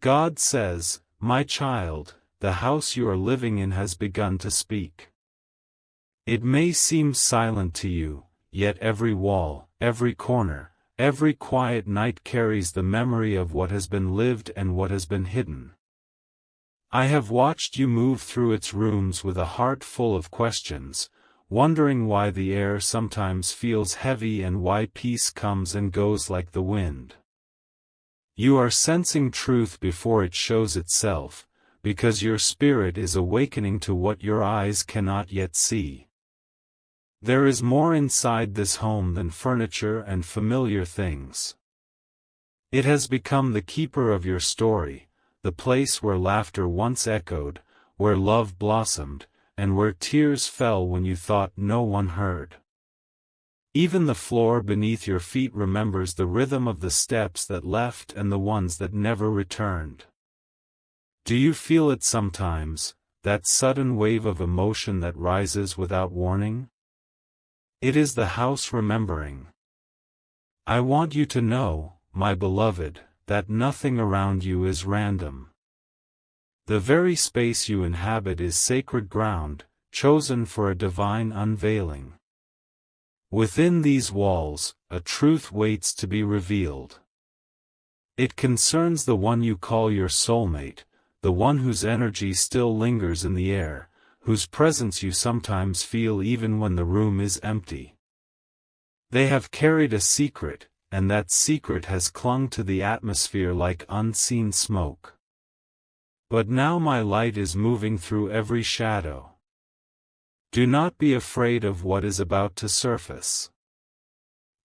God says, "My child, the house you are living in has begun to speak." It may seem silent to you, yet every wall, every corner, every quiet night carries the memory of what has been lived and what has been hidden. I have watched you move through its rooms with a heart full of questions, wondering why the air sometimes feels heavy and why peace comes and goes like the wind. You are sensing truth before it shows itself, because your spirit is awakening to what your eyes cannot yet see. There is more inside this home than furniture and familiar things. It has become the keeper of your story, the place where laughter once echoed, where love blossomed, and where tears fell when you thought no one heard. Even the floor beneath your feet remembers the rhythm of the steps that left and the ones that never returned. Do you feel it sometimes, that sudden wave of emotion that rises without warning? It is the house remembering. I want you to know, my beloved, that nothing around you is random. The very space you inhabit is sacred ground, chosen for a divine unveiling. Within these walls, a truth waits to be revealed. It concerns the one you call your soulmate, the one whose energy still lingers in the air, whose presence you sometimes feel even when the room is empty. They have carried a secret, and that secret has clung to the atmosphere like unseen smoke. But now my light is moving through every shadow. Do not be afraid of what is about to surface.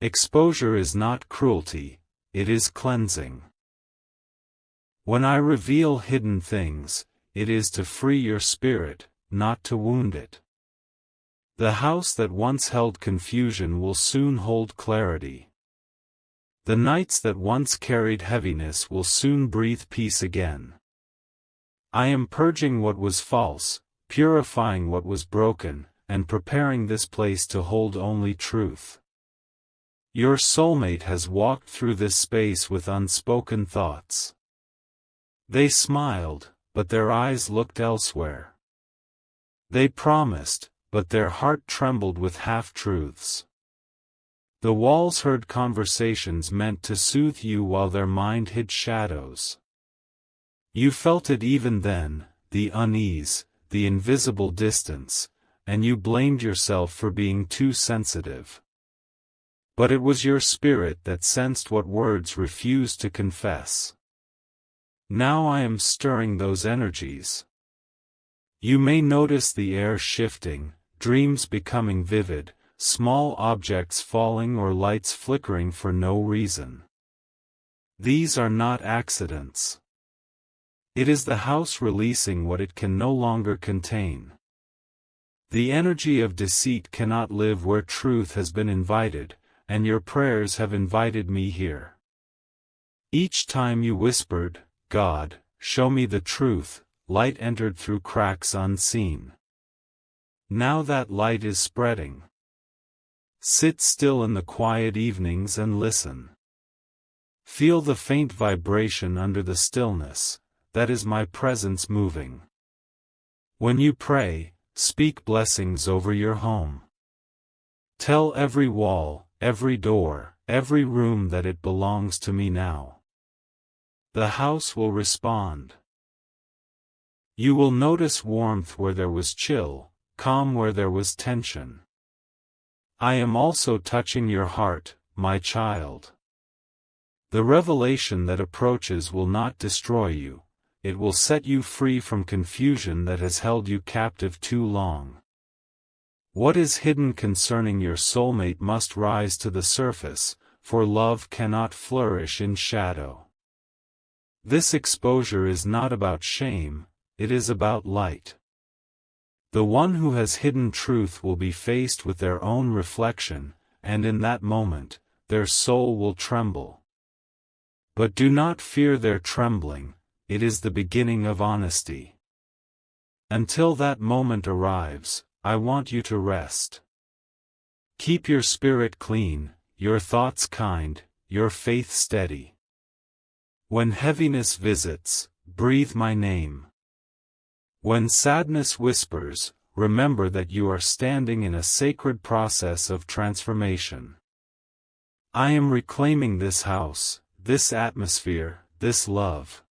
Exposure is not cruelty, it is cleansing. When I reveal hidden things, it is to free your spirit, not to wound it. The house that once held confusion will soon hold clarity. The nights that once carried heaviness will soon breathe peace again. I am purging what was false, purifying what was broken, and preparing this place to hold only truth. Your soulmate has walked through this space with unspoken thoughts. They smiled, but their eyes looked elsewhere. They promised, but their heart trembled with half-truths. The walls heard conversations meant to soothe you while their mind hid shadows. You felt it even then, the unease, the invisible distance, and you blamed yourself for being too sensitive. But it was your spirit that sensed what words refused to confess. Now I am stirring those energies. You may notice the air shifting, dreams becoming vivid, small objects falling or lights flickering for no reason. These are not accidents. It is the house releasing what it can no longer contain. The energy of deceit cannot live where truth has been invited, and your prayers have invited me here. Each time you whispered, "God, show me the truth," light entered through cracks unseen. Now that light is spreading. Sit still in the quiet evenings and listen. Feel the faint vibration under the stillness, that is my presence moving. When you pray, speak blessings over your home. Tell every wall, every door, every room that it belongs to me now. The house will respond. You will notice warmth where there was chill, calm where there was tension. I am also touching your heart, my child. The revelation that approaches will not destroy you, it will set you free from confusion that has held you captive too long. What is hidden concerning your soulmate must rise to the surface, for love cannot flourish in shadow. This exposure is not about shame, it is about light. The one who has hidden truth will be faced with their own reflection, and in that moment, their soul will tremble. But do not fear their trembling, it is the beginning of honesty. Until that moment arrives, I want you to rest. Keep your spirit clean, your thoughts kind, your faith steady. When heaviness visits, breathe my name. When sadness whispers, remember that you are standing in a sacred process of transformation. I am reclaiming this house, this atmosphere, this love.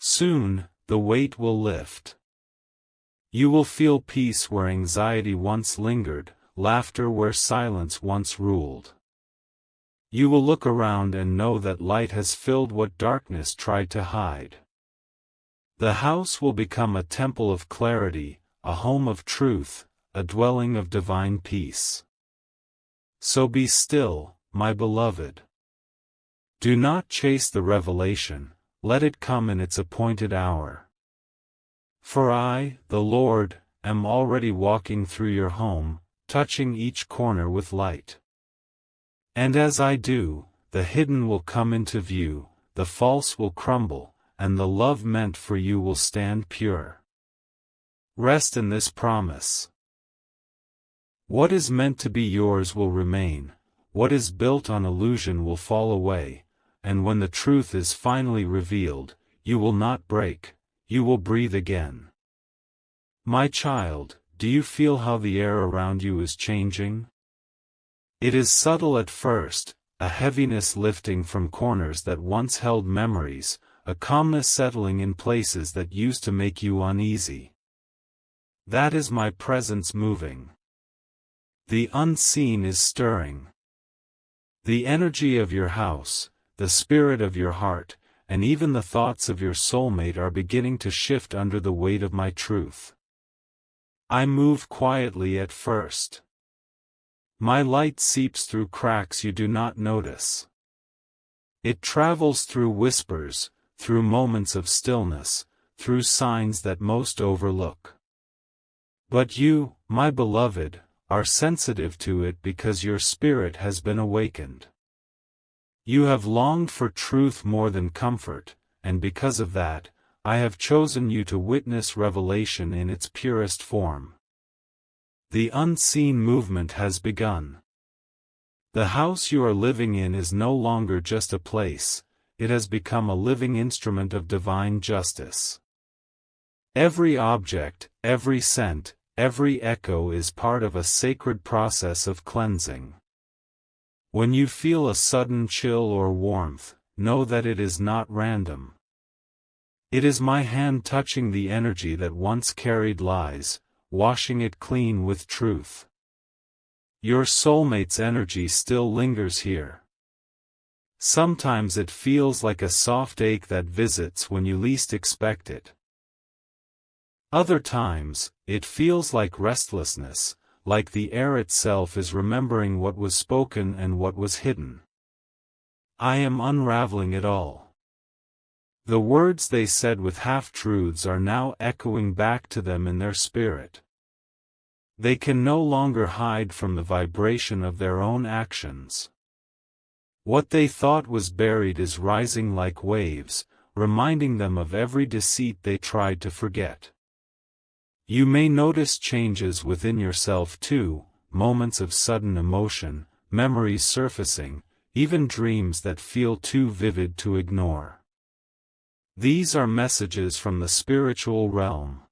Soon, the weight will lift. You will feel peace where anxiety once lingered, laughter where silence once ruled. You will look around and know that light has filled what darkness tried to hide. The house will become a temple of clarity, a home of truth, a dwelling of divine peace. So be still, my beloved. Do not chase the revelation, let it come in its appointed hour. For I, the Lord, am already walking through your home, touching each corner with light. And as I do, the hidden will come into view, the false will crumble, and the love meant for you will stand pure. Rest in this promise. What is meant to be yours will remain, what is built on illusion will fall away, and when the truth is finally revealed, you will not break, you will breathe again. My child, do you feel how the air around you is changing? It is subtle at first, a heaviness lifting from corners that once held memories, a calmness settling in places that used to make you uneasy. That is my presence moving. The unseen is stirring. The energy of your house, the spirit of your heart, and even the thoughts of your soulmate are beginning to shift under the weight of my truth. I move quietly at first. My light seeps through cracks you do not notice. It travels through whispers, through moments of stillness, through signs that most overlook. But you, my beloved, are sensitive to it because your spirit has been awakened. You have longed for truth more than comfort, and because of that, I have chosen you to witness revelation in its purest form. The unseen movement has begun. The house you are living in is no longer just a place, it has become a living instrument of divine justice. Every object, every scent, every echo is part of a sacred process of cleansing. When you feel a sudden chill or warmth, know that it is not random. It is my hand touching the energy that once carried lies, washing it clean with truth. Your soulmate's energy still lingers here. Sometimes it feels like a soft ache that visits when you least expect it. Other times, it feels like restlessness, like the air itself is remembering what was spoken and what was hidden. I am unraveling it all. The words they said with half-truths are now echoing back to them in their spirit. They can no longer hide from the vibration of their own actions. What they thought was buried is rising like waves, reminding them of every deceit they tried to forget. You may notice changes within yourself too, moments of sudden emotion, memories surfacing, even dreams that feel too vivid to ignore. These are messages from the spiritual realm.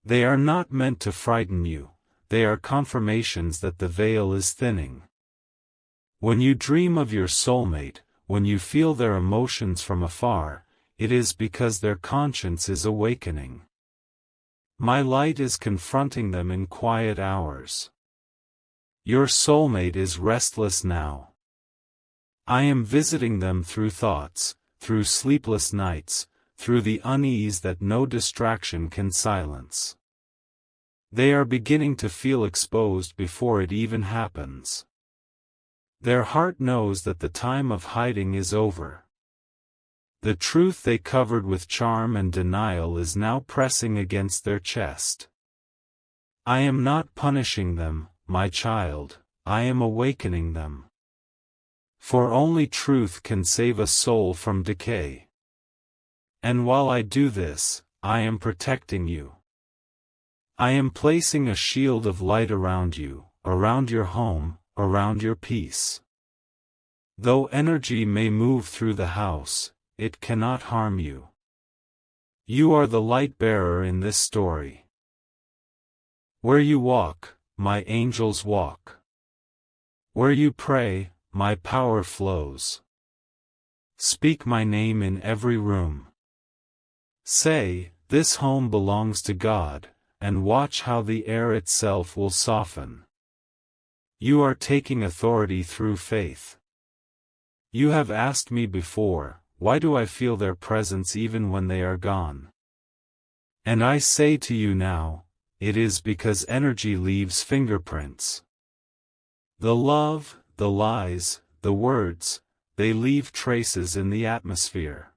They are not meant to frighten you, they are confirmations that the veil is thinning. When you dream of your soulmate, when you feel their emotions from afar, it is because their conscience is awakening. My light is confronting them in quiet hours. Your soulmate is restless now. I am visiting them through thoughts, through sleepless nights, through the unease that no distraction can silence. They are beginning to feel exposed before it even happens. Their heart knows that the time of hiding is over. The truth they covered with charm and denial is now pressing against their chest. I am not punishing them, my child, I am awakening them. For only truth can save a soul from decay. And while I do this, I am protecting you. I am placing a shield of light around you, around your home, around your peace. Though energy may move through the house, it cannot harm you. You are the light bearer in this story. Where you walk, my angels walk. Where you pray, my power flows. Speak my name in every room. Say, this home belongs to God, and watch how the air itself will soften. You are taking authority through faith. You have asked me before, why do I feel their presence even when they are gone? And I say to you now, it is because energy leaves fingerprints. The love, the lies, the words, they leave traces in the atmosphere.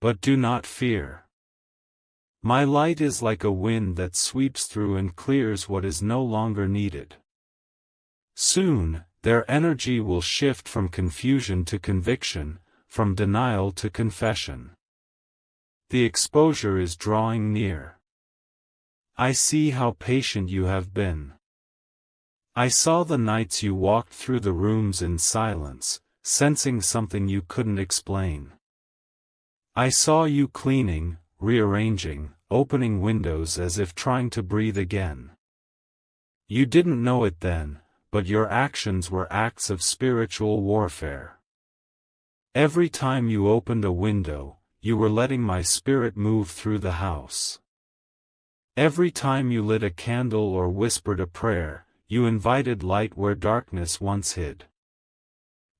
But do not fear. My light is like a wind that sweeps through and clears what is no longer needed. Soon, their energy will shift from confusion to conviction, from denial to confession. The exposure is drawing near. I see how patient you have been. I saw the nights you walked through the rooms in silence, sensing something you couldn't explain. I saw you cleaning, rearranging, opening windows as if trying to breathe again. You didn't know it then, but your actions were acts of spiritual warfare. Every time you opened a window, you were letting my spirit move through the house. Every time you lit a candle or whispered a prayer, you invited light where darkness once hid.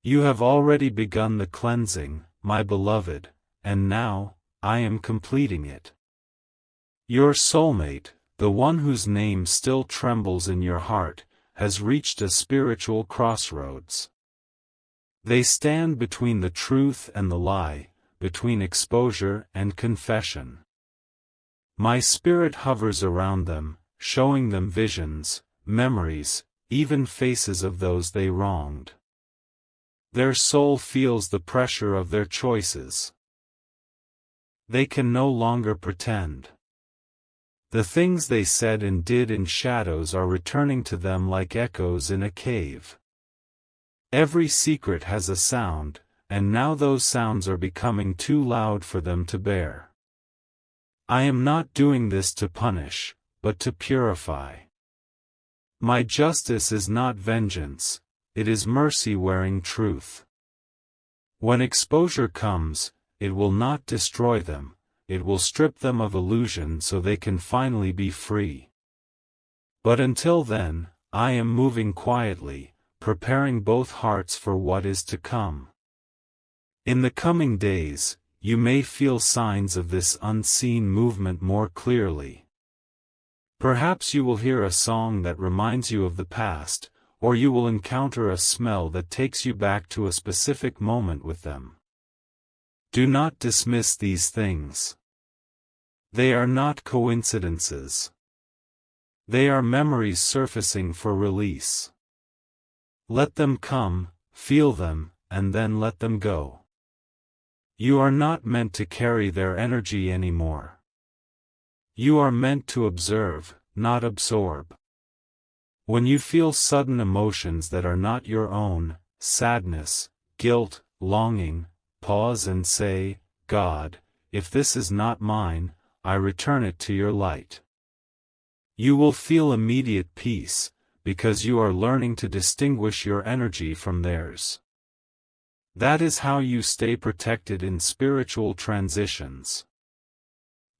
You have already begun the cleansing, my beloved, and now, I am completing it. Your soulmate, the one whose name still trembles in your heart, has reached a spiritual crossroads. They stand between the truth and the lie, between exposure and confession. My spirit hovers around them, showing them visions, memories, even faces of those they wronged. Their soul feels the pressure of their choices. They can no longer pretend. The things they said and did in shadows are returning to them like echoes in a cave. Every secret has a sound, and now those sounds are becoming too loud for them to bear. I am not doing this to punish, but to purify. My justice is not vengeance, it is mercy wearing truth. When exposure comes, it will not destroy them, it will strip them of illusion so they can finally be free. But until then, I am moving quietly, preparing both hearts for what is to come. In the coming days, you may feel signs of this unseen movement more clearly. Perhaps you will hear a song that reminds you of the past, or you will encounter a smell that takes you back to a specific moment with them. Do not dismiss these things. They are not coincidences. They are memories surfacing for release. Let them come, feel them, and then let them go. You are not meant to carry their energy anymore. You are meant to observe, not absorb. When you feel sudden emotions that are not your own, sadness, guilt, longing, pause and say, God, if this is not mine, I return it to your light. You will feel immediate peace, because you are learning to distinguish your energy from theirs. That is how you stay protected in spiritual transitions.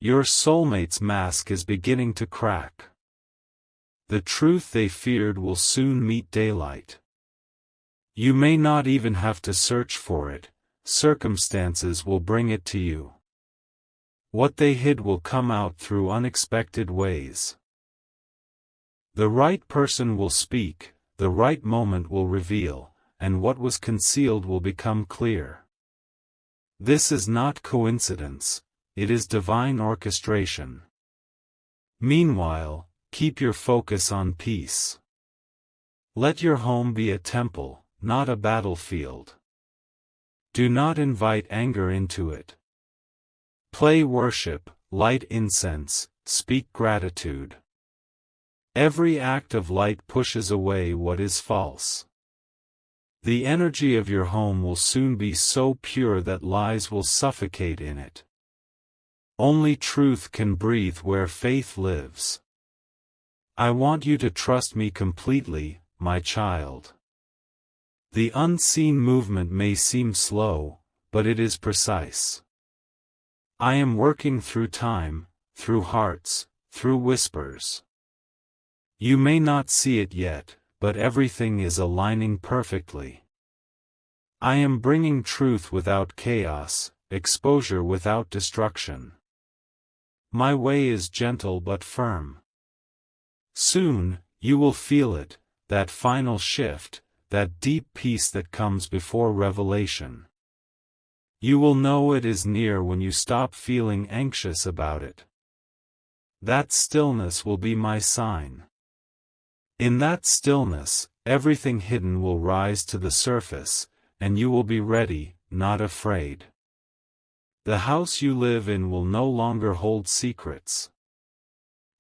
Your soulmate's mask is beginning to crack. The truth they feared will soon meet daylight. You may not even have to search for it, circumstances will bring it to you. What they hid will come out through unexpected ways. The right person will speak, the right moment will reveal, and what was concealed will become clear. This is not coincidence, it is divine orchestration. Meanwhile, keep your focus on peace. Let your home be a temple, not a battlefield. Do not invite anger into it. Play worship, light incense, speak gratitude. Every act of light pushes away what is false. The energy of your home will soon be so pure that lies will suffocate in it. Only truth can breathe where faith lives. I want you to trust me completely, my child. The unseen movement may seem slow, but it is precise. I am working through time, through hearts, through whispers. You may not see it yet, but everything is aligning perfectly. I am bringing truth without chaos, exposure without destruction. My way is gentle but firm. Soon, you will feel it, that final shift, that deep peace that comes before revelation. You will know it is near when you stop feeling anxious about it. That stillness will be my sign. In that stillness, everything hidden will rise to the surface, and you will be ready, not afraid. The house you live in will no longer hold secrets.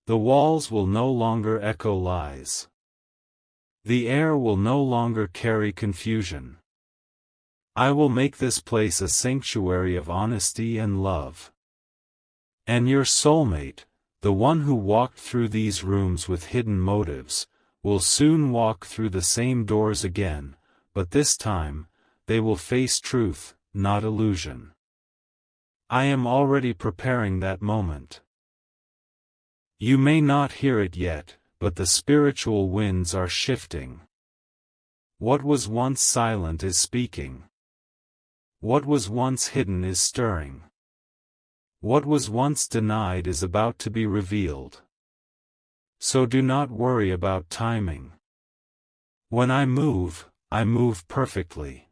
The walls will no longer echo lies. The air will no longer carry confusion. I will make this place a sanctuary of honesty and love. And your soulmate, the one who walked through these rooms with hidden motives, will soon walk through the same doors again, but this time, they will face truth, not illusion. I am already preparing that moment. You may not hear it yet, but the spiritual winds are shifting. What was once silent is speaking. What was once hidden is stirring. What was once denied is about to be revealed. So do not worry about timing. When I move perfectly.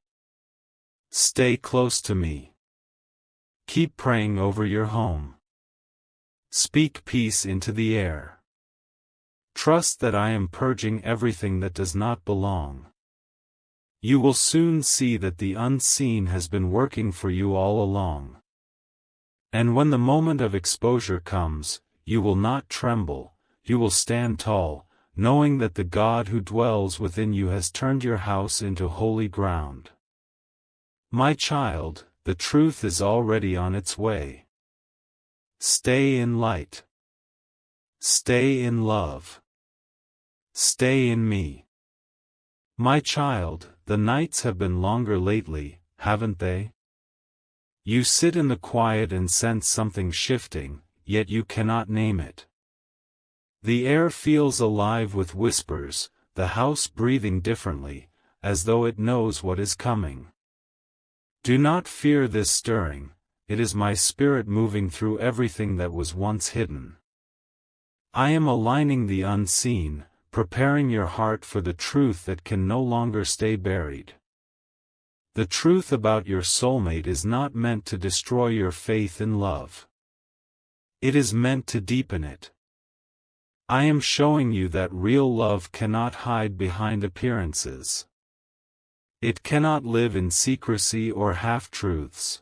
Stay close to me. Keep praying over your home. Speak peace into the air. Trust that I am purging everything that does not belong. You will soon see that the unseen has been working for you all along. And when the moment of exposure comes, you will not tremble, you will stand tall, knowing that the God who dwells within you has turned your house into holy ground. My child, the truth is already on its way. Stay in light. Stay in love. Stay in me. My child, the nights have been longer lately, haven't they? You sit in the quiet and sense something shifting, yet you cannot name it. The air feels alive with whispers, the house breathing differently, as though it knows what is coming. Do not fear this stirring, it is my spirit moving through everything that was once hidden. I am aligning the unseen, preparing your heart for the truth that can no longer stay buried. The truth about your soulmate is not meant to destroy your faith in love. It is meant to deepen it. I am showing you that real love cannot hide behind appearances. It cannot live in secrecy or half-truths.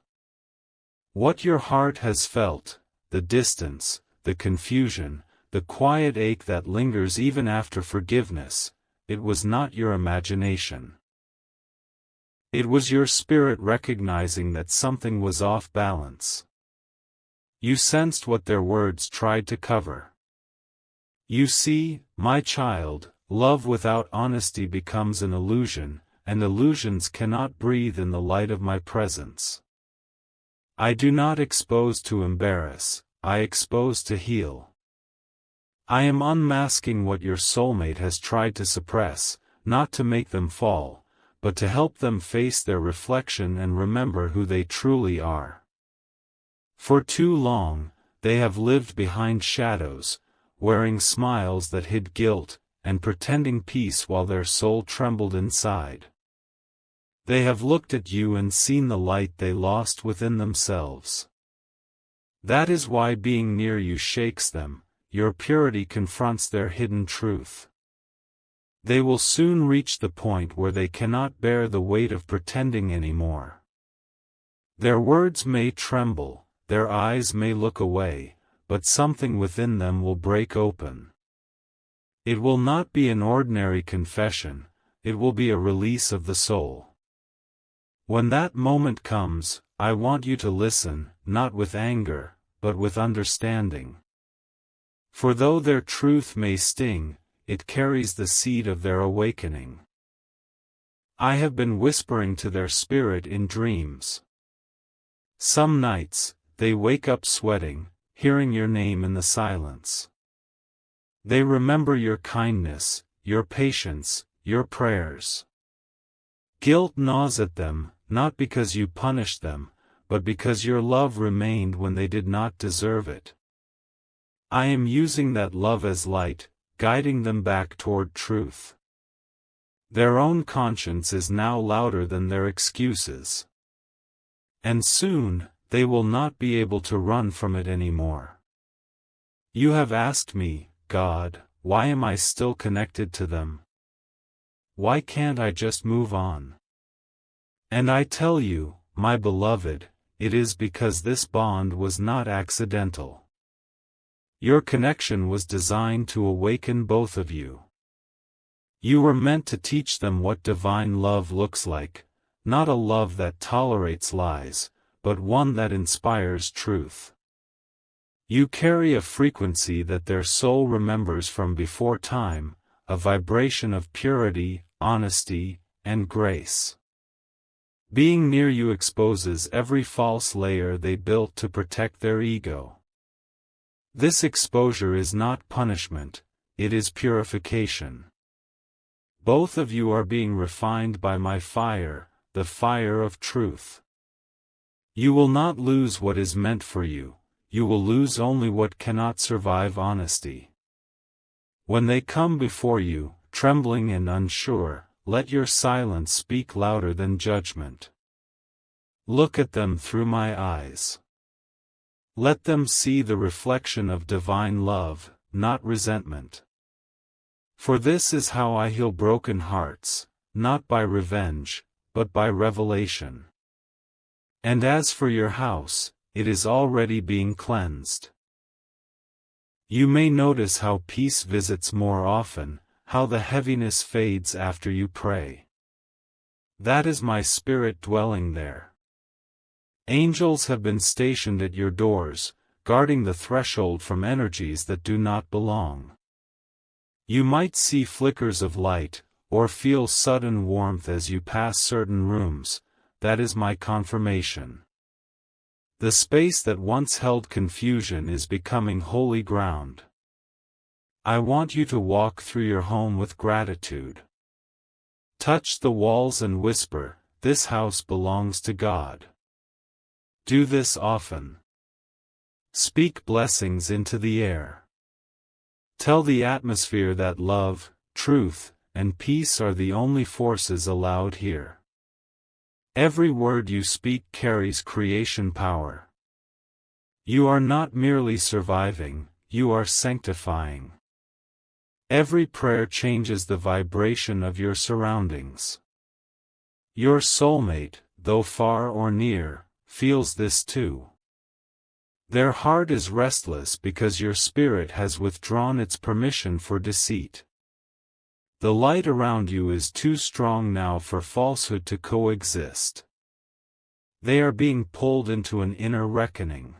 What your heart has felt, the distance, the confusion, the quiet ache that lingers even after forgiveness, it was not your imagination. It was your spirit recognizing that something was off balance. You sensed what their words tried to cover. You see, my child, love without honesty becomes an illusion, and illusions cannot breathe in the light of my presence. I do not expose to embarrass, I expose to heal. I am unmasking what your soulmate has tried to suppress, not to make them fall, but to help them face their reflection and remember who they truly are. For too long, they have lived behind shadows, wearing smiles that hid guilt, and pretending peace while their soul trembled inside. They have looked at you and seen the light they lost within themselves. That is why being near you shakes them. Your purity confronts their hidden truth. They will soon reach the point where they cannot bear the weight of pretending anymore. Their words may tremble, their eyes may look away, but something within them will break open. It will not be an ordinary confession, it will be a release of the soul. When that moment comes, I want you to listen, not with anger, but with understanding. For though their truth may sting, it carries the seed of their awakening. I have been whispering to their spirit in dreams. Some nights, they wake up sweating, hearing your name in the silence. They remember your kindness, your patience, your prayers. Guilt gnaws at them, not because you punished them, but because your love remained when they did not deserve it. I am using that love as light, guiding them back toward truth. Their own conscience is now louder than their excuses. And soon, they will not be able to run from it anymore. You have asked me, God, why am I still connected to them? Why can't I just move on? And I tell you, my beloved, it is because this bond was not accidental. Your connection was designed to awaken both of you. You were meant to teach them what divine love looks like, not a love that tolerates lies, but one that inspires truth. You carry a frequency that their soul remembers from before time, a vibration of purity, honesty, and grace. Being near you exposes every false layer they built to protect their ego. This exposure is not punishment, it is purification. Both of you are being refined by my fire, the fire of truth. You will not lose what is meant for you, you will lose only what cannot survive honesty. When they come before you, trembling and unsure, let your silence speak louder than judgment. Look at them through my eyes. Let them see the reflection of divine love, not resentment. For this is how I heal broken hearts, not by revenge, but by revelation. And as for your house, it is already being cleansed. You may notice how peace visits more often, how the heaviness fades after you pray. That is my spirit dwelling there. Angels have been stationed at your doors, guarding the threshold from energies that do not belong. You might see flickers of light, or feel sudden warmth as you pass certain rooms, that is my confirmation. The space that once held confusion is becoming holy ground. I want you to walk through your home with gratitude. Touch the walls and whisper, "This house belongs to God." Do this often. Speak blessings into the air. Tell the atmosphere that love, truth, and peace are the only forces allowed here. Every word you speak carries creation power. You are not merely surviving, you are sanctifying. Every prayer changes the vibration of your surroundings. Your soulmate, though far or near, feels this too. Their heart is restless because your spirit has withdrawn its permission for deceit. The light around you is too strong now for falsehood to coexist. They are being pulled into an inner reckoning.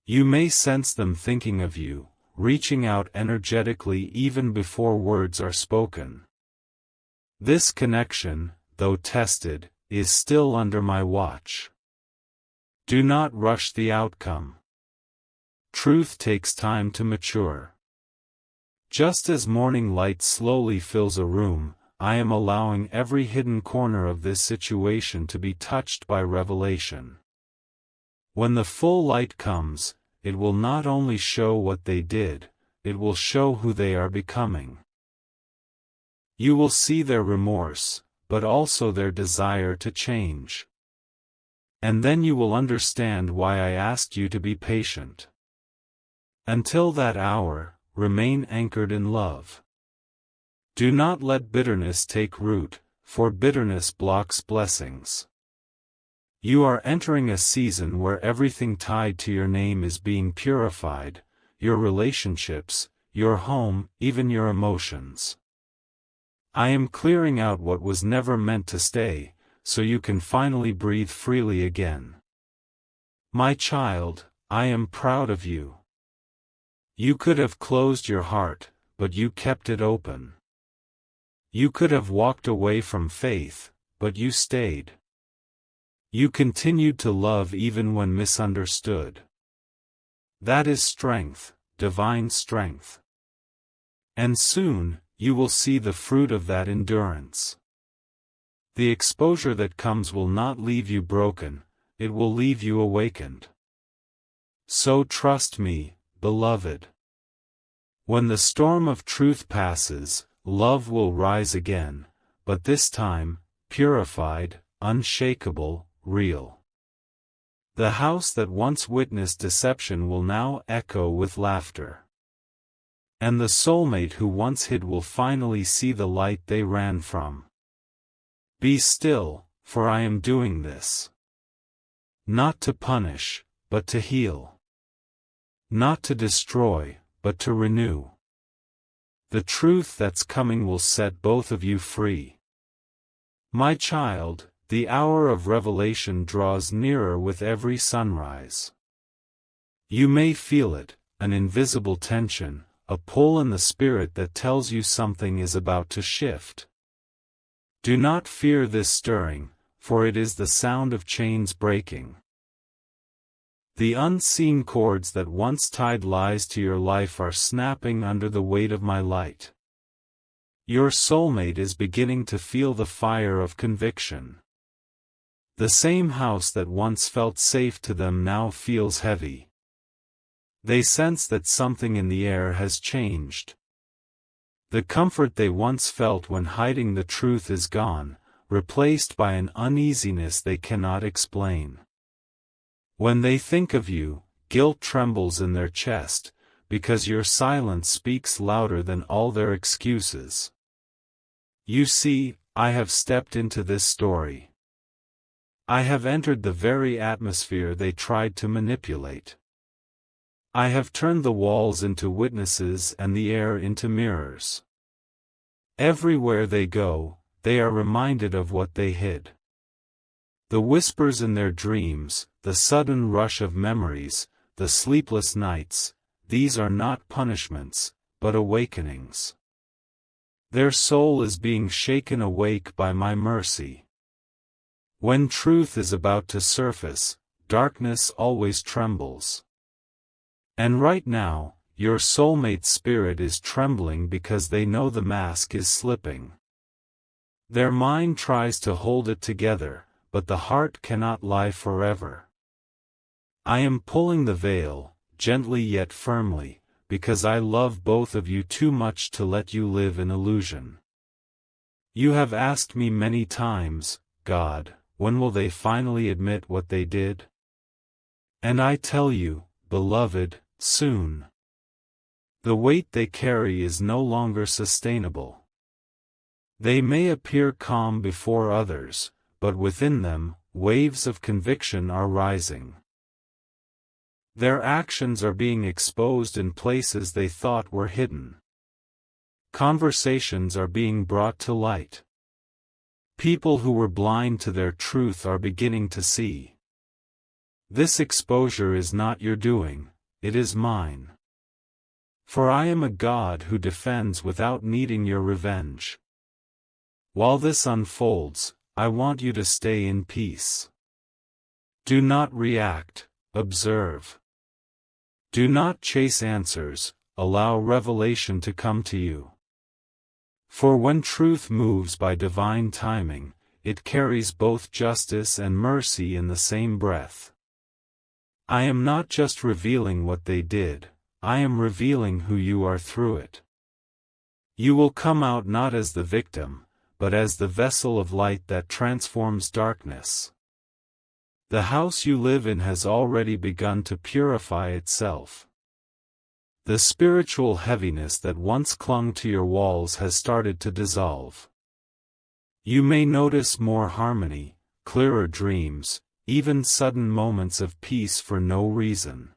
You may sense them thinking of you, reaching out energetically even before words are spoken. This connection, though tested, is still under my watch. Do not rush the outcome. Truth takes time to mature. Just as morning light slowly fills a room, I am allowing every hidden corner of this situation to be touched by revelation. When the full light comes, it will not only show what they did, it will show who they are becoming. You will see their remorse, but also their desire to change. And then you will understand why I asked you to be patient. Until that hour, remain anchored in love. Do not let bitterness take root, for bitterness blocks blessings. You are entering a season where everything tied to your name is being purified, your relationships, your home, even your emotions. I am clearing out what was never meant to stay, so you can finally breathe freely again. My child, I am proud of you. You could have closed your heart, but you kept it open. You could have walked away from faith, but you stayed. You continued to love even when misunderstood. That is strength, divine strength. And soon, you will see the fruit of that endurance. The exposure that comes will not leave you broken, it will leave you awakened. So trust me, beloved. When the storm of truth passes, love will rise again, but this time, purified, unshakable, real. The house that once witnessed deception will now echo with laughter. And the soulmate who once hid will finally see the light they ran from. Be still, for I am doing this. Not to punish, but to heal. Not to destroy, but to renew. The truth that's coming will set both of you free. My child, the hour of revelation draws nearer with every sunrise. You may feel it, an invisible tension, a pull in the spirit that tells you something is about to shift. Do not fear this stirring, for it is the sound of chains breaking. The unseen cords that once tied lies to your life are snapping under the weight of my light. Your soulmate is beginning to feel the fire of conviction. The same house that once felt safe to them now feels heavy. They sense that something in the air has changed. The comfort they once felt when hiding the truth is gone, replaced by an uneasiness they cannot explain. When they think of you, guilt trembles in their chest, because your silence speaks louder than all their excuses. You see, I have stepped into this story. I have entered the very atmosphere they tried to manipulate. I have turned the walls into witnesses and the air into mirrors. Everywhere they go, they are reminded of what they hid. The whispers in their dreams, the sudden rush of memories, the sleepless nights, these are not punishments, but awakenings. Their soul is being shaken awake by my mercy. When truth is about to surface, darkness always trembles. And right now, your soulmate's spirit is trembling because they know the mask is slipping. Their mind tries to hold it together, but the heart cannot lie forever. I am pulling the veil, gently yet firmly, because I love both of you too much to let you live in illusion. You have asked me many times, God, when will they finally admit what they did? And I tell you, beloved, soon. The weight they carry is no longer sustainable. They may appear calm before others, but within them, waves of conviction are rising. Their actions are being exposed in places they thought were hidden. Conversations are being brought to light. People who were blind to their truth are beginning to see. This exposure is not your doing, it is mine. For I am a God who defends without needing your revenge. While this unfolds, I want you to stay in peace. Do not react, observe. Do not chase answers, allow revelation to come to you. For when truth moves by divine timing, it carries both justice and mercy in the same breath. I am not just revealing what they did, I am revealing who you are through it. You will come out not as the victim, but as the vessel of light that transforms darkness. The house you live in has already begun to purify itself. The spiritual heaviness that once clung to your walls has started to dissolve. You may notice more harmony, clearer dreams, even sudden moments of peace for no reason.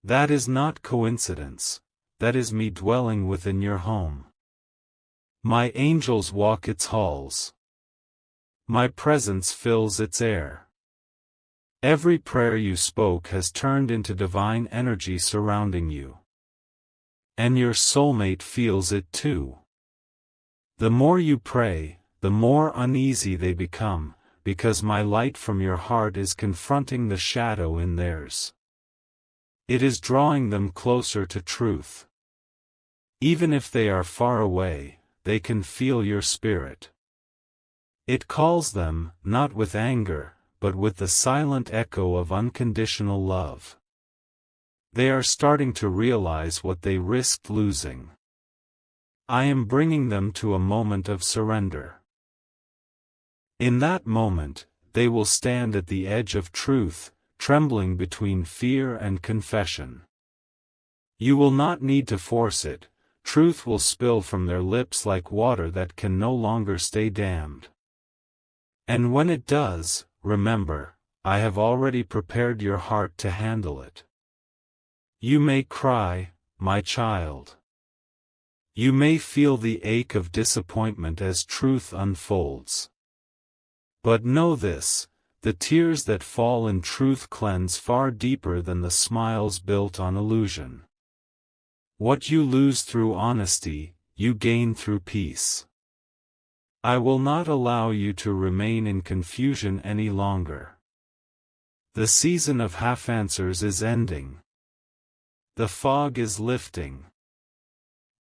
That is not coincidence, that is me dwelling within your home. My angels walk its halls. My presence fills its air. Every prayer you spoke has turned into divine energy surrounding you. And your soulmate feels it too. The more you pray, the more uneasy they become, because my light from your heart is confronting the shadow in theirs. It is drawing them closer to truth. Even if they are far away, they can feel your spirit. It calls them, not with anger, but with the silent echo of unconditional love. They are starting to realize what they risked losing. I am bringing them to a moment of surrender. In that moment, they will stand at the edge of truth, trembling between fear and confession. You will not need to force it. Truth will spill from their lips like water that can no longer stay dammed. And when it does, remember, I have already prepared your heart to handle it. You may cry, my child. You may feel the ache of disappointment as truth unfolds. But know this, the tears that fall in truth cleanse far deeper than the smiles built on illusion. What you lose through honesty, you gain through peace. I will not allow you to remain in confusion any longer. The season of half-answers is ending. The fog is lifting.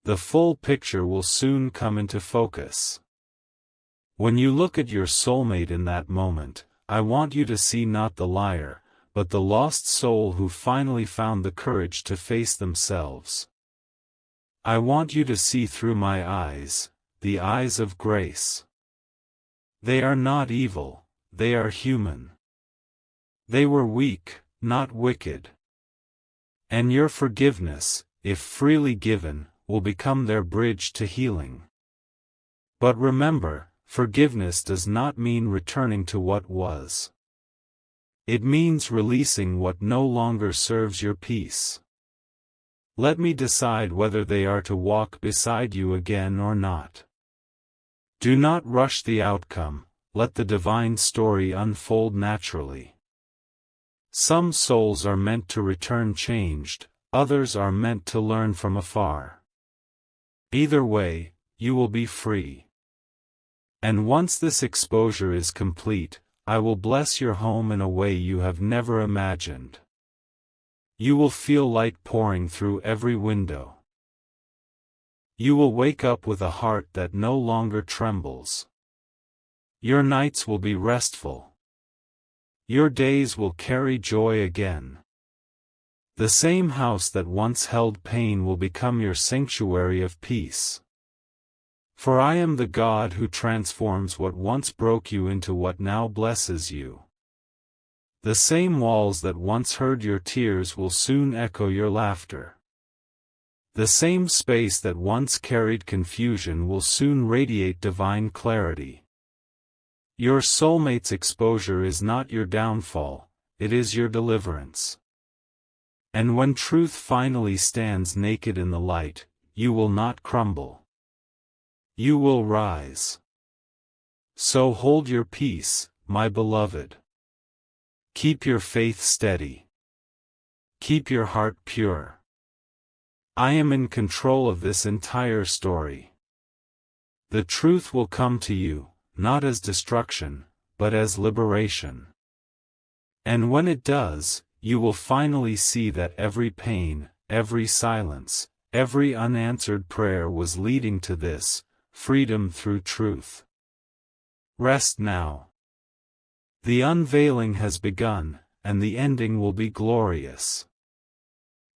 The full picture will soon come into focus. When you look at your soulmate in that moment, I want you to see not the liar, but the lost soul who finally found the courage to face themselves. I want you to see through my eyes, the eyes of grace. They are not evil, they are human. They were weak, not wicked. And your forgiveness, if freely given, will become their bridge to healing. But remember, forgiveness does not mean returning to what was. It means releasing what no longer serves your peace. Let me decide whether they are to walk beside you again or not. Do not rush the outcome, let the divine story unfold naturally. Some souls are meant to return changed, others are meant to learn from afar. Either way, you will be free. And once this exposure is complete, I will bless your home in a way you have never imagined. You will feel light pouring through every window. You will wake up with a heart that no longer trembles. Your nights will be restful. Your days will carry joy again. The same house that once held pain will become your sanctuary of peace. For I am the God who transforms what once broke you into what now blesses you. The same walls that once heard your tears will soon echo your laughter. The same space that once carried confusion will soon radiate divine clarity. Your soulmate's exposure is not your downfall, it is your deliverance. And when truth finally stands naked in the light, you will not crumble. You will rise. So hold your peace, my beloved. Keep your faith steady. Keep your heart pure. I am in control of this entire story. The truth will come to you, not as destruction, but as liberation. And when it does, you will finally see that every pain, every silence, every unanswered prayer was leading to this, freedom through truth. Rest now. The unveiling has begun, and the ending will be glorious.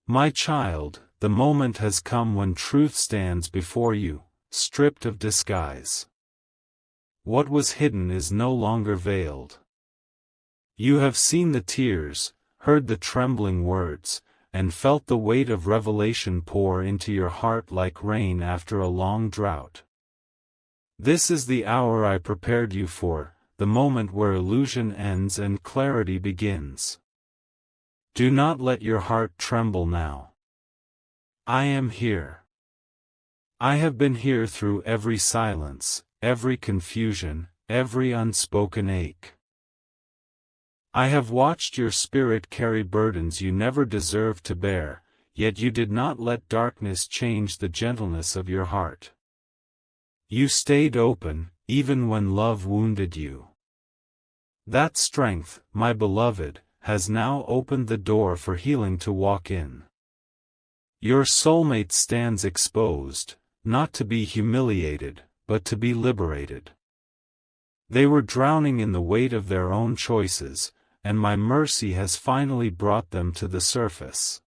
My child, the moment has come when truth stands before you, stripped of disguise. What was hidden is no longer veiled. You have seen the tears, heard the trembling words, and felt the weight of revelation pour into your heart like rain after a long drought. This is the hour I prepared you for, the moment where illusion ends and clarity begins. Do not let your heart tremble now. I am here. I have been here through every silence, every confusion, every unspoken ache. I have watched your spirit carry burdens you never deserved to bear, yet you did not let darkness change the gentleness of your heart. You stayed open, even when love wounded you. That strength, my beloved, has now opened the door for healing to walk in. Your soulmate stands exposed, not to be humiliated, but to be liberated. They were drowning in the weight of their own choices, and my mercy has finally brought them to the surface.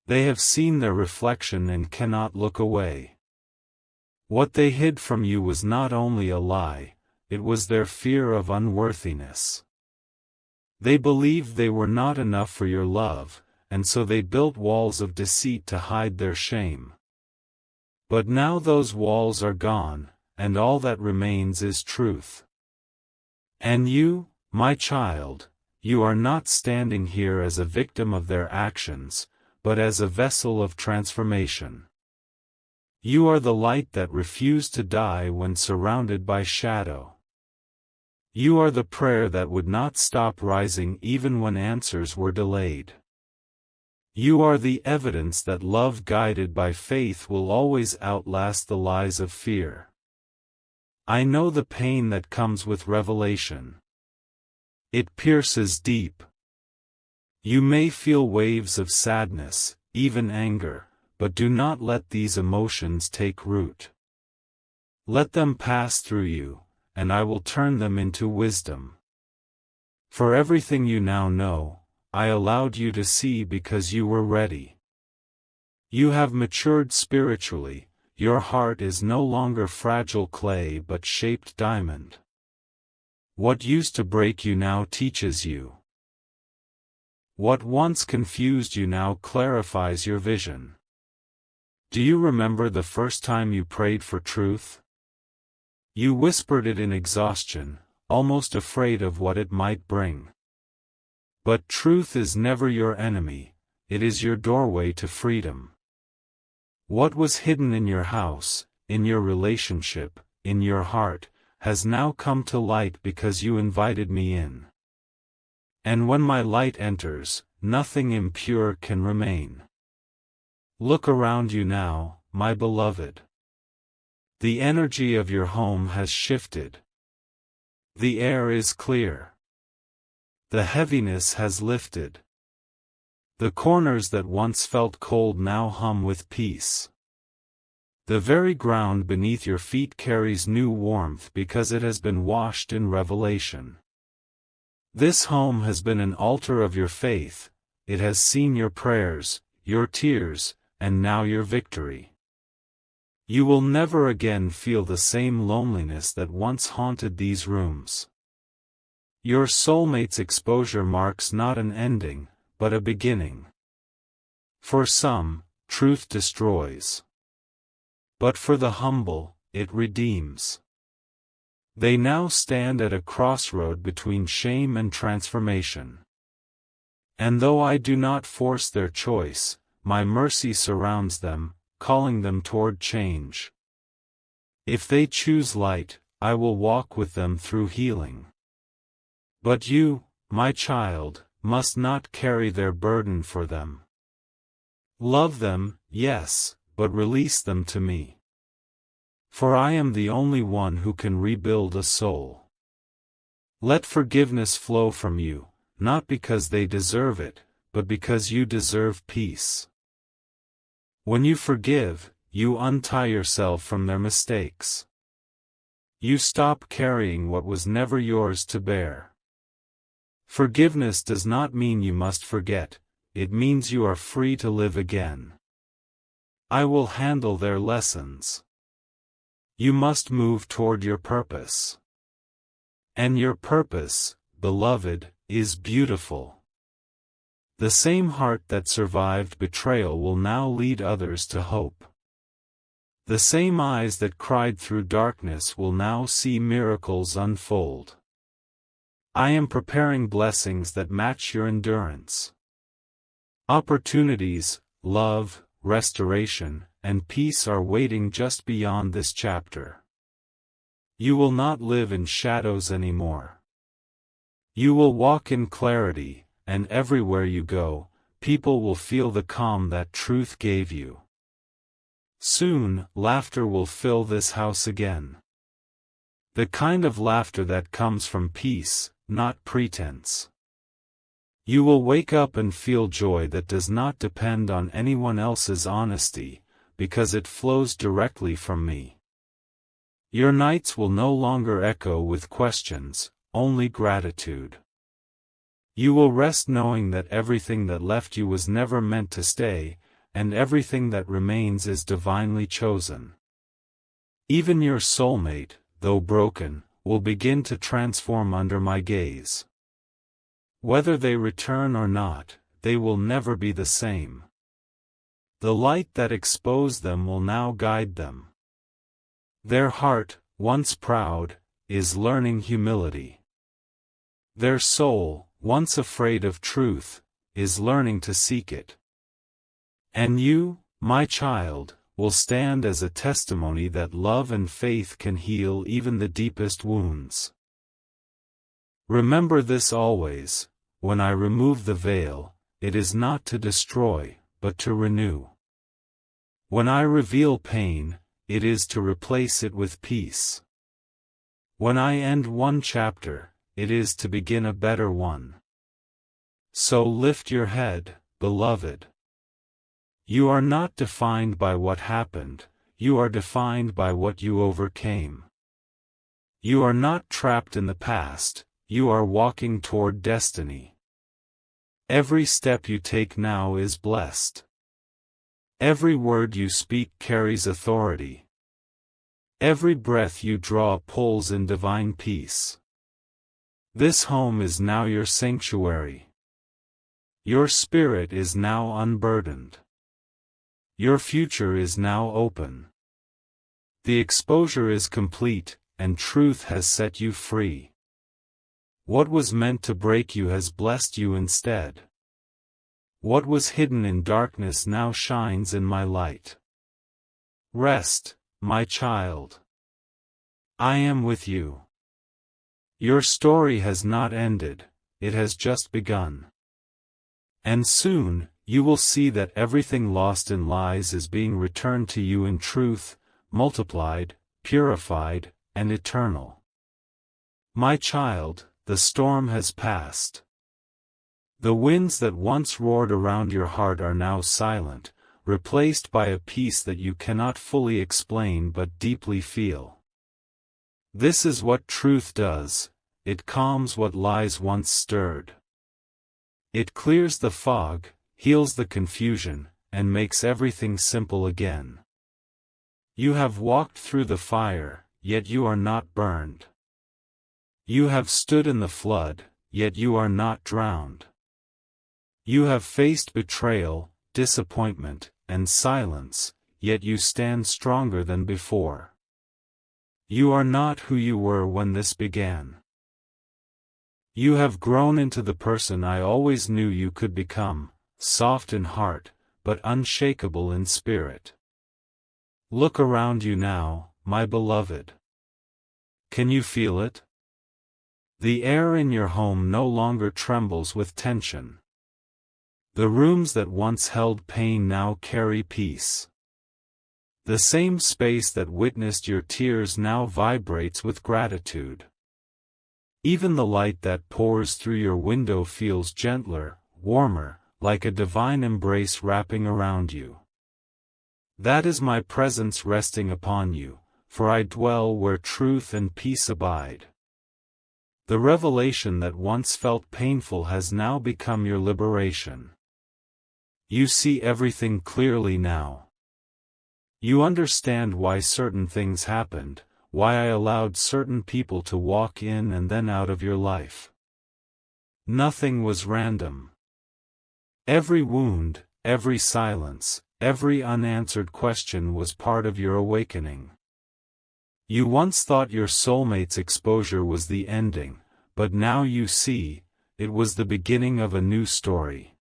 They have seen their reflection and cannot look away. What they hid from you was not only a lie, it was their fear of unworthiness. They believed they were not enough for your love, and so they built walls of deceit to hide their shame. But now those walls are gone, and all that remains is truth. And you, my child, you are not standing here as a victim of their actions, but as a vessel of transformation. You are the light that refused to die when surrounded by shadow. You are the prayer that would not stop rising even when answers were delayed. You are the evidence that love guided by faith will always outlast the lies of fear. I know the pain that comes with revelation. It pierces deep. You may feel waves of sadness, even anger, but do not let these emotions take root. Let them pass through you, and I will turn them into wisdom. For everything you now know, I allowed you to see because you were ready. You have matured spiritually, your heart is no longer fragile clay but shaped diamond. What used to break you now teaches you. What once confused you now clarifies your vision. Do you remember the first time you prayed for truth? You whispered it in exhaustion, almost afraid of what it might bring. But truth is never your enemy, it is your doorway to freedom. What was hidden in your house, in your relationship, in your heart, has now come to light because you invited me in. And when my light enters, nothing impure can remain. Look around you now, my beloved. The energy of your home has shifted. The air is clear. The heaviness has lifted. The corners that once felt cold now hum with peace. The very ground beneath your feet carries new warmth because it has been washed in revelation. This home has been an altar of your faith, it has seen your prayers, your tears, and now your victory. You will never again feel the same loneliness that once haunted these rooms. Your soulmate's exposure marks not an ending, but a beginning. For some, truth destroys. But for the humble, it redeems. They now stand at a crossroad between shame and transformation. And though I do not force their choice, my mercy surrounds them, calling them toward change. If they choose light, I will walk with them through healing. But you, my child, must not carry their burden for them. Love them, yes, but release them to me. For I am the only one who can rebuild a soul. Let forgiveness flow from you, not because they deserve it, but because you deserve peace. When you forgive, you untie yourself from their mistakes. You stop carrying what was never yours to bear. Forgiveness does not mean you must forget, it means you are free to live again. I will handle their lessons. You must move toward your purpose. And your purpose, beloved, is beautiful. The same heart that survived betrayal will now lead others to hope. The same eyes that cried through darkness will now see miracles unfold. I am preparing blessings that match your endurance. Opportunities, love, restoration, and peace are waiting just beyond this chapter. You will not live in shadows anymore. You will walk in clarity, and everywhere you go, people will feel the calm that truth gave you. Soon, laughter will fill this house again. The kind of laughter that comes from peace, not pretense. You will wake up and feel joy that does not depend on anyone else's honesty, because it flows directly from me. Your nights will no longer echo with questions, only gratitude. You will rest knowing that everything that left you was never meant to stay, and everything that remains is divinely chosen. Even your soulmate, though broken, will begin to transform under my gaze. Whether they return or not, they will never be the same. The light that exposed them will now guide them. Their heart, once proud, is learning humility. Their soul, once afraid of truth, is learning to seek it. And you, my child, will stand as a testimony that love and faith can heal even the deepest wounds. Remember this always: when I remove the veil, it is not to destroy, but to renew. When I reveal pain, it is to replace it with peace. When I end one chapter, it is to begin a better one. So lift your head, beloved. You are not defined by what happened, you are defined by what you overcame. You are not trapped in the past, you are walking toward destiny. Every step you take now is blessed. Every word you speak carries authority. Every breath you draw pulls in divine peace. This home is now your sanctuary. Your spirit is now unburdened. Your future is now open. The exposure is complete, and truth has set you free. What was meant to break you has blessed you instead. What was hidden in darkness now shines in my light. Rest, my child. I am with you. Your story has not ended, it has just begun. And soon, you will see that everything lost in lies is being returned to you in truth, multiplied, purified, and eternal. My child, the storm has passed. The winds that once roared around your heart are now silent, replaced by a peace that you cannot fully explain but deeply feel. This is what truth does: it calms what lies once stirred. It clears the fog, heals the confusion, and makes everything simple again. You have walked through the fire, yet you are not burned. You have stood in the flood, yet you are not drowned. You have faced betrayal, disappointment, and silence, yet you stand stronger than before. You are not who you were when this began. You have grown into the person I always knew you could become, soft in heart, but unshakable in spirit. Look around you now, my beloved. Can you feel it? The air in your home no longer trembles with tension. The rooms that once held pain now carry peace. The same space that witnessed your tears now vibrates with gratitude. Even the light that pours through your window feels gentler, warmer, like a divine embrace wrapping around you. That is my presence resting upon you, for I dwell where truth and peace abide. The revelation that once felt painful has now become your liberation. You see everything clearly now. You understand why certain things happened, why I allowed certain people to walk in and then out of your life. Nothing was random. Every wound, every silence, every unanswered question was part of your awakening. You once thought your soulmate's exposure was the ending, but now you see, it was the beginning of a new story.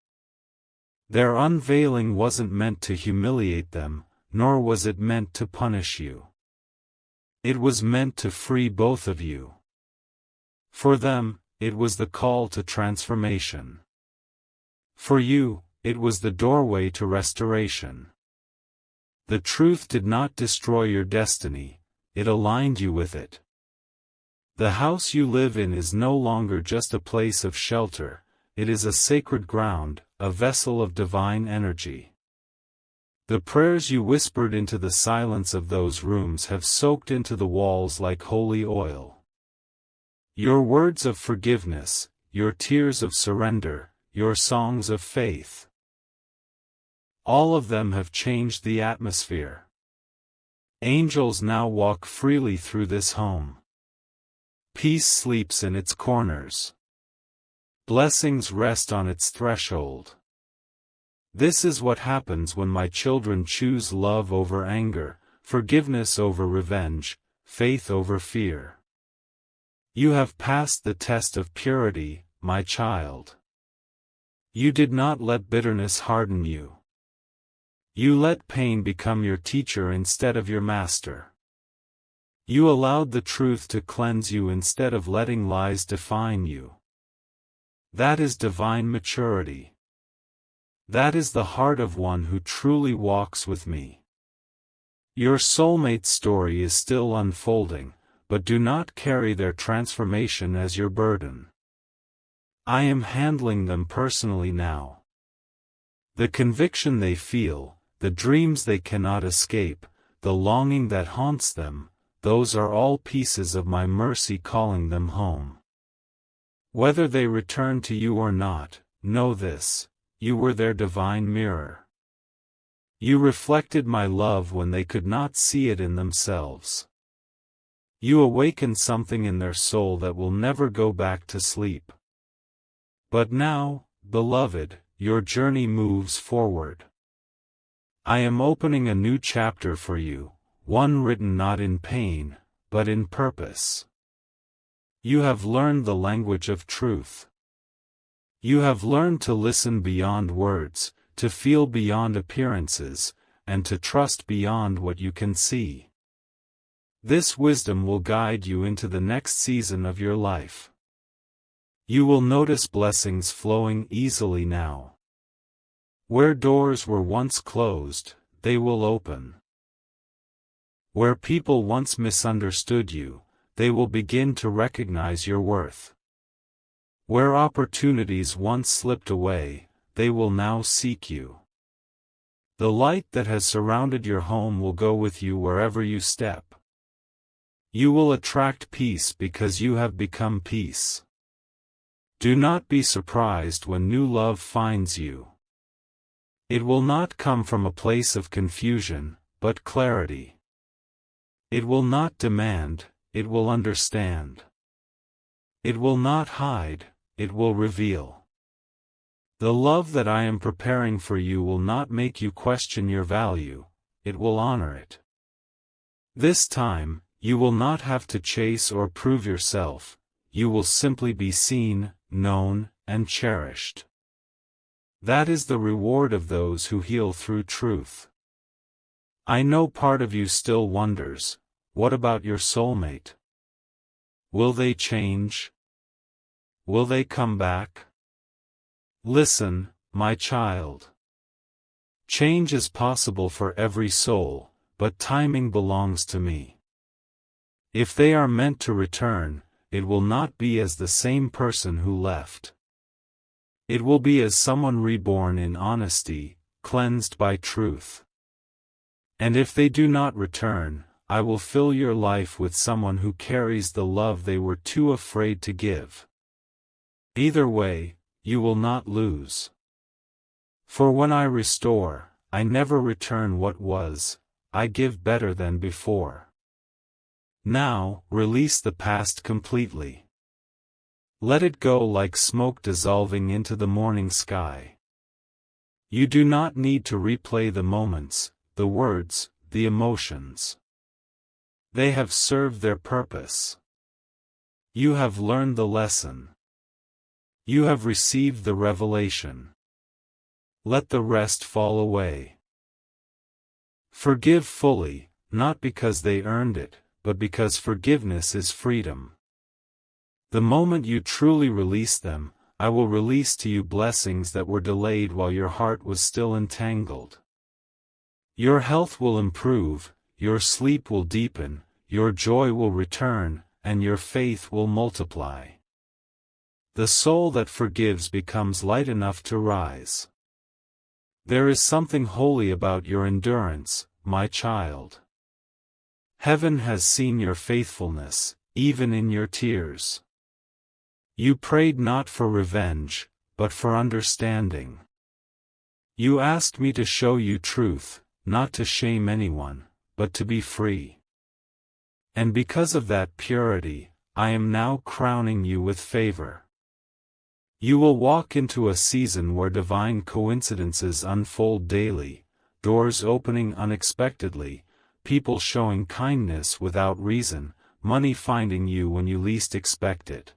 Their unveiling wasn't meant to humiliate them, nor was it meant to punish you. It was meant to free both of you. For them, it was the call to transformation. For you, it was the doorway to restoration. The truth did not destroy your destiny, it aligned you with it. The house you live in is no longer just a place of shelter, it is a sacred ground, a vessel of divine energy. The prayers you whispered into the silence of those rooms have soaked into the walls like holy oil. Your words of forgiveness, your tears of surrender, your songs of faith. All of them have changed the atmosphere. Angels now walk freely through this home. Peace sleeps in its corners. Blessings rest on its threshold. This is what happens when my children choose love over anger, forgiveness over revenge, faith over fear. You have passed the test of purity, my child. You did not let bitterness harden you. You let pain become your teacher instead of your master. You allowed the truth to cleanse you instead of letting lies define you. That is divine maturity. That is the heart of one who truly walks with me. Your soulmate story is still unfolding, but do not carry their transformation as your burden. I am handling them personally now. The conviction they feel, the dreams they cannot escape, the longing that haunts them, those are all pieces of my mercy calling them home. Whether they return to you or not, know this, you were their divine mirror. You reflected my love when they could not see it in themselves. You awakened something in their soul that will never go back to sleep. But now, beloved, your journey moves forward. I am opening a new chapter for you, one written not in pain, but in purpose. You have learned the language of truth. You have learned to listen beyond words, to feel beyond appearances, and to trust beyond what you can see. This wisdom will guide you into the next season of your life. You will notice blessings flowing easily now. Where doors were once closed, they will open. Where people once misunderstood you, they will begin to recognize your worth. Where opportunities once slipped away, they will now seek you. The light that has surrounded your home will go with you wherever you step. You will attract peace because you have become peace. Do not be surprised when new love finds you. It will not come from a place of confusion, but clarity. It will not demand, it will understand. It will not hide, it will reveal. The love that I am preparing for you will not make you question your value, it will honor it. This time, you will not have to chase or prove yourself, you will simply be seen, known, and cherished. That is the reward of those who heal through truth. I know part of you still wonders, what about your soulmate? Will they change? Will they come back? Listen, my child. Change is possible for every soul, but timing belongs to me. If they are meant to return, it will not be as the same person who left. It will be as someone reborn in honesty, cleansed by truth. And if they do not return, I will fill your life with someone who carries the love they were too afraid to give. Either way, you will not lose. For when I restore, I never return what was, I give better than before. Now, release the past completely. Let it go like smoke dissolving into the morning sky. You do not need to replay the moments, the words, the emotions. They have served their purpose. You have learned the lesson. You have received the revelation. Let the rest fall away. Forgive fully, not because they earned it, but because forgiveness is freedom. The moment you truly release them, I will release to you blessings that were delayed while your heart was still entangled. Your health will improve, your sleep will deepen, your joy will return, and your faith will multiply. The soul that forgives becomes light enough to rise. There is something holy about your endurance, my child. Heaven has seen your faithfulness, even in your tears. You prayed not for revenge, but for understanding. You asked me to show you truth, not to shame anyone, but to be free. And because of that purity, I am now crowning you with favor. You will walk into a season where divine coincidences unfold daily, doors opening unexpectedly, people showing kindness without reason, money finding you when you least expect it.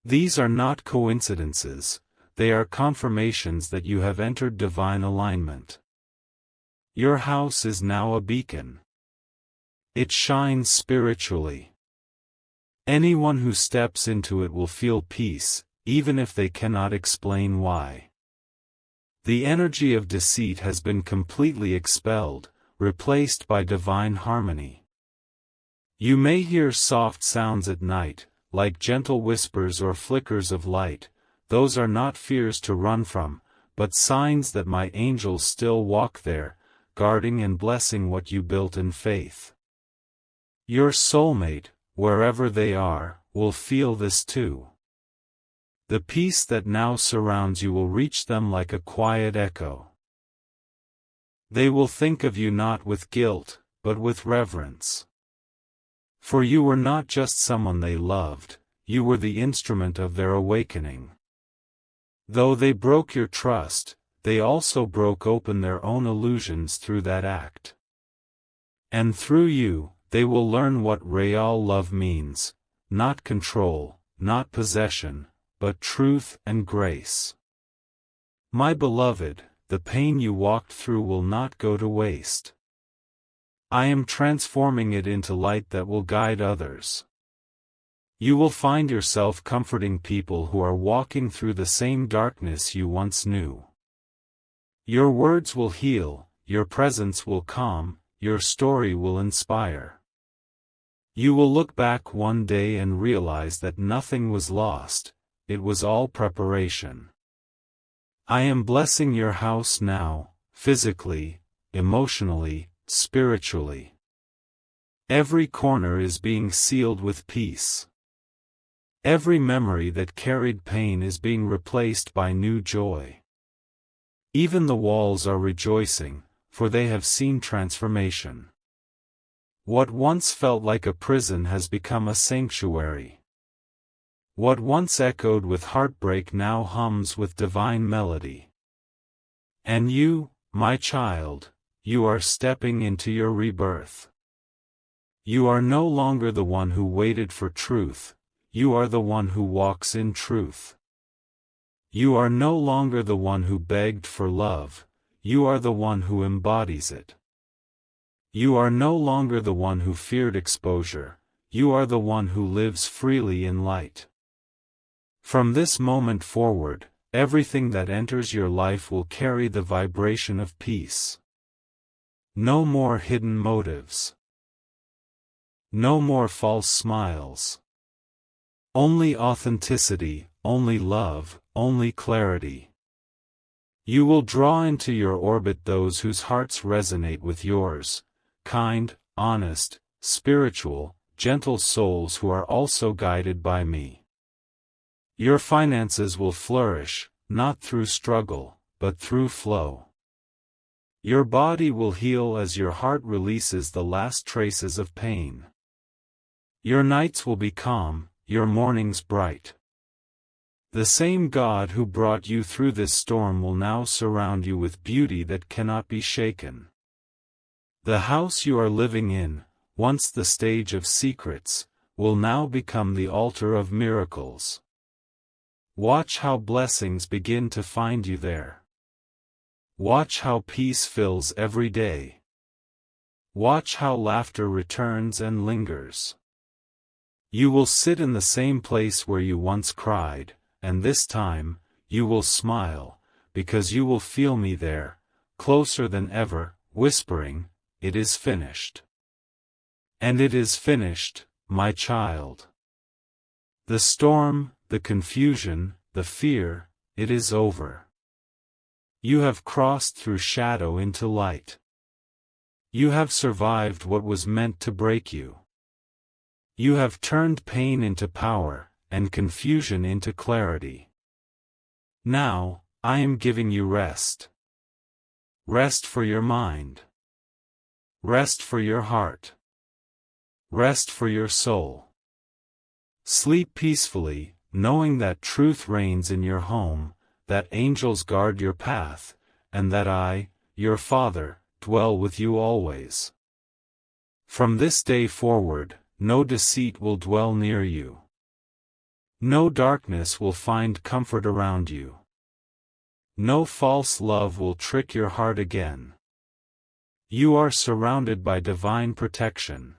These are not coincidences, they are confirmations that you have entered divine alignment. Your house is now a beacon. It shines spiritually. Anyone who steps into it will feel peace, even if they cannot explain why. The energy of deceit has been completely expelled, replaced by divine harmony. You may hear soft sounds at night, like gentle whispers or flickers of light. Those are not fears to run from, but signs that my angels still walk there, guarding and blessing what you built in faith. Your soulmate, wherever they are, will feel this too. The peace that now surrounds you will reach them like a quiet echo. They will think of you not with guilt, but with reverence. For you were not just someone they loved, you were the instrument of their awakening. Though they broke your trust, they also broke open their own illusions through that act. And through you, they will learn what real love means, not control, not possession, but truth and grace. My beloved, the pain you walked through will not go to waste. I am transforming it into light that will guide others. You will find yourself comforting people who are walking through the same darkness you once knew. Your words will heal, your presence will calm, your story will inspire. You will look back one day and realize that nothing was lost, it was all preparation. I am blessing your house now, physically, emotionally, spiritually. Every corner is being sealed with peace. Every memory that carried pain is being replaced by new joy. Even the walls are rejoicing, for they have seen transformation. What once felt like a prison has become a sanctuary. What once echoed with heartbreak now hums with divine melody. And you, my child, you are stepping into your rebirth. You are no longer the one who waited for truth, you are the one who walks in truth. You are no longer the one who begged for love, you are the one who embodies it. You are no longer the one who feared exposure, you are the one who lives freely in light. From this moment forward, everything that enters your life will carry the vibration of peace. No more hidden motives. No more false smiles. Only authenticity, only love, only clarity. You will draw into your orbit those whose hearts resonate with yours, kind, honest, spiritual, gentle souls who are also guided by me. Your finances will flourish, not through struggle, but through flow. Your body will heal as your heart releases the last traces of pain. Your nights will be calm, your mornings bright. The same God who brought you through this storm will now surround you with beauty that cannot be shaken. The house you are living in, once the stage of secrets, will now become the altar of miracles. Watch how blessings begin to find you there. Watch how peace fills every day. Watch how laughter returns and lingers. You will sit in the same place where you once cried, and this time, you will smile, because you will feel me there, closer than ever, whispering, "It is finished." And it is finished, my child. The storm, the confusion, the fear, it is over. You have crossed through shadow into light. You have survived what was meant to break you. You have turned pain into power, and confusion into clarity. Now, I am giving you rest. Rest for your mind. Rest for your heart. Rest for your soul. Sleep peacefully, knowing that truth reigns in your home, that angels guard your path, and that I, your Father, dwell with you always. From this day forward, no deceit will dwell near you. No darkness will find comfort around you. No false love will trick your heart again. You are surrounded by divine protection.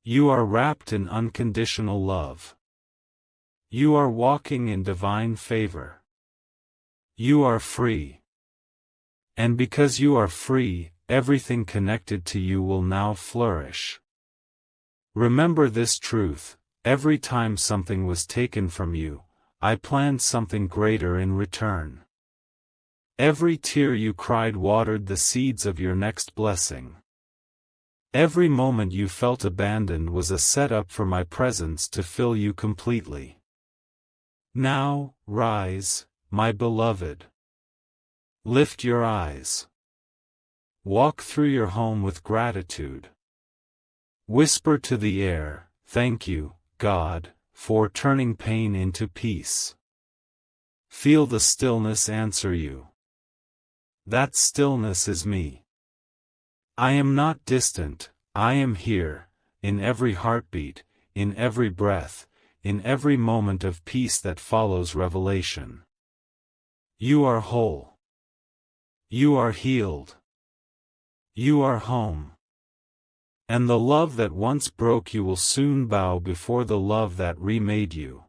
You are wrapped in unconditional love. You are walking in divine favor. You are free. And because you are free, everything connected to you will now flourish. Remember this truth: every time something was taken from you, I planned something greater in return. Every tear you cried watered the seeds of your next blessing. Every moment you felt abandoned was a setup for my presence to fill you completely. Now, rise, my beloved. Lift your eyes. Walk through your home with gratitude. Whisper to the air, "Thank you, God, for turning pain into peace." Feel the stillness answer you. That stillness is me. I am not distant, I am here, in every heartbeat, in every breath, in every moment of peace that follows revelation. You are whole. You are healed. You are home. And the love that once broke you will soon bow before the love that remade you.